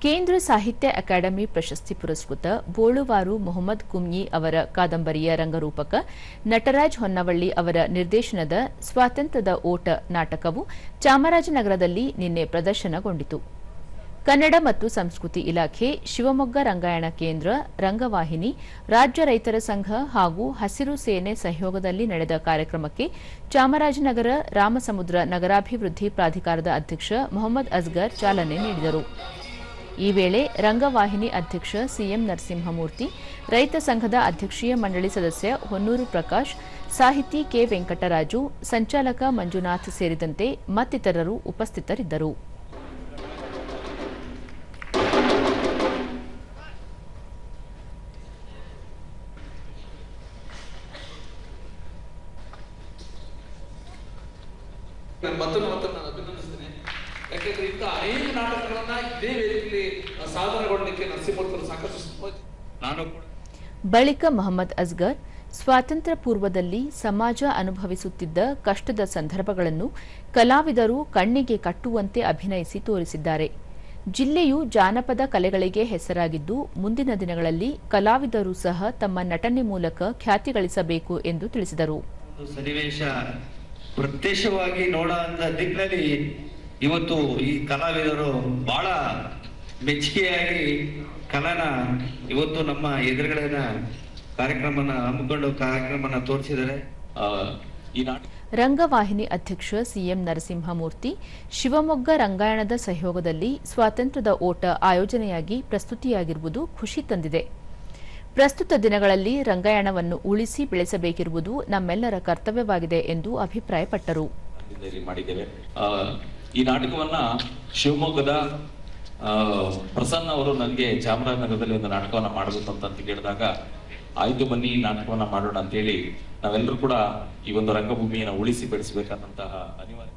ಕೇಂದ್ರ ಸಾಹಿತ್ಯ ಅಕಾಡೆಮಿ ಪ್ರಶಸ್ತಿ ಪುರಸ್ಕೃತ ಬೋಳುವಾರು ಮೊಹಮ್ಮದ್ ಕುಮ್ಯಿ ಅವರ ಕಾದಂಬರಿಯ ರಂಗರೂಪಕ ನಟರಾಜ್ ಹೊನ್ನವಳ್ಳಿ ಅವರ ನಿರ್ದೇಶನದ ಸ್ವಾತಂತ್ರ್ಯದ ಓಟ ನಾಟಕವು ಚಾಮರಾಜನಗರದಲ್ಲಿ ನಿನ್ನೆ ಪ್ರದರ್ಶನಗೊಂಡಿತು. ಕನ್ನಡ ಮತ್ತು ಸಂಸ್ಕೃತಿ ಇಲಾಖೆ, ಶಿವಮೊಗ್ಗ ರಂಗಾಯಣ ಕೇಂದ್ರ, ರಂಗವಾಹಿನಿ, ರಾಜ್ಯ ರೈತರ ಸಂಘ ಹಾಗೂ ಹಸಿರು ಸೇನೆ ಸಹಯೋಗದಲ್ಲಿ ನಡೆದ ಕಾರ್ಯಕ್ರಮಕ್ಕೆ ಚಾಮರಾಜನಗರ ರಾಮಸಮುದ್ರ ನಗರಾಭಿವೃದ್ಧಿ ಪ್ರಾಧಿಕಾರದ ಅಧ್ಯಕ್ಷ ಮೊಹಮ್ಮದ್ ಅಸ್ಗರ್ ಚಾಲನೆ ನೀಡಿದರು. ಈ ವೇಳೆ ರಂಗವಾಹಿನಿ ಅಧ್ಯಕ್ಷ ಸಿಎಂ ನರಸಿಂಹಮೂರ್ತಿ, ರೈತ ಸಂಘದ ಅಧ್ಯಕ್ಷೀಯ ಮಂಡಳಿ ಸದಸ್ಯ ಹೊನ್ನೂರು ಪ್ರಕಾಶ್, ಸಾಹಿತಿ ಕೆ ವೆಂಕಟರಾಜು, ಸಂಚಾಲಕ ಮಂಜುನಾಥ್ ಸೇರಿದಂತೆ ಮತ್ತಿತರರು ಉಪಸ್ಥಿತರಿದ್ದರು. ಅಭಿನಂದಿಸ್ತೇನೆ. ಯಾಕೆಂದ್ರೆ ಇಂಥ ಅನೇಕ ನಾಟಕಗಳನ್ನ ಇದೇ ವೇದಿಕೆಯಲ್ಲಿ ಸಾಧನೆಗೊಳ್ಳಲಿಕ್ಕೆ ನರಸಿಂಹಮೂರ್ತಿ ಸಾಕಷ್ಟು ಬಳಿಕ ಮೊಹಮ್ಮದ್ ಅಸ್ಗರ್ ಸ್ವಾತಂತ್ರ್ಯ ಪೂರ್ವದಲ್ಲಿ ಸಮಾಜ ಅನುಭವಿಸುತ್ತಿದ್ದ ಕಷ್ಟದ ಸಂದರ್ಭಗಳನ್ನು ಕಲಾವಿದರು ಕಣ್ಣಿಗೆ ಕಟ್ಟುವಂತೆ ಅಭಿನಯಿಸಿ ತೋರಿಸಿದ್ದಾರೆ. ಜಿಲ್ಲೆಯು ಜಾನಪದ ಕಲೆಗಳಿಗೆ ಹೆಸರಾಗಿದ್ದು, ಮುಂದಿನ ದಿನಗಳಲ್ಲಿ ಕಲಾವಿದರು ಸಹ ತಮ್ಮ ನಟನೆ ಮೂಲಕ ಖ್ಯಾತಿ ಗಳಿಸಬೇಕು ಎಂದು ತಿಳಿಸಿದರು. ಪ್ರತ್ಯಕ್ಷವಾಗಿ ನೋಡುವಂತ ದಿಕ್ಕಿನಲ್ಲಿ ಇವತ್ತು ಈ ಕಲಾವಿದರು ಬಹಳ ಮೆಚ್ಚುಗೆಯಾಗಿ ಕಲಾನ ಇವತ್ತು ನಮ್ಮ ಎದುರುಗಡೆನ ಕಾರ್ಯಕ್ರಮನ ತೋರಿಸಿದ್ದಾರೆ. ರಂಗವಾಹಿನಿ ಅಧ್ಯಕ್ಷ ಸಿಎಂ ನರಸಿಂಹಮೂರ್ತಿ, ಶಿವಮೊಗ್ಗ ರಂಗಾಯಣದ ಸಹಯೋಗದಲ್ಲಿ ಸ್ವಾತಂತ್ರ್ಯದ ಓಟ ಆಯೋಜನೆಯಾಗಿ ಪ್ರಸ್ತುತಿಯಾಗಿರುವುದು ಖುಷಿ ತಂದಿದೆ. ಪ್ರಸ್ತುತ ದಿನಗಳಲ್ಲಿ ರಂಗಾಯಣವನ್ನು ಉಳಿಸಿ ಬೆಳೆಸಬೇಕಿರುವುದು ನಮ್ಮೆಲ್ಲರ ಕರ್ತವ್ಯವಾಗಿದೆ ಎಂದು ಅಭಿಪ್ರಾಯಪಟ್ಟರು. ಈ ನಾಟಕವನ್ನ ಶಿವಮೊಗ್ಗದ ಪ್ರಸನ್ನ ಅವರು ನನಗೆ ಚಾಮರಾಜನಗರದಲ್ಲಿ ಒಂದು ನಾಟಕವನ್ನ ಮಾಡಬೇಕು ಅಂತ ಕೇಳಿದಾಗ, ಆಯ್ತು ಬನ್ನಿ ನಾಟಕವನ್ನ ಮಾಡೋಣ ಅಂತೇಳಿ ನಾವೆಲ್ಲರೂ ಕೂಡ ಈ ಒಂದು ರಂಗಭೂಮಿಯನ್ನು ಉಳಿಸಿ ಬೆಳೆಸಬೇಕಂತಹ ಅನಿವಾರ್ಯ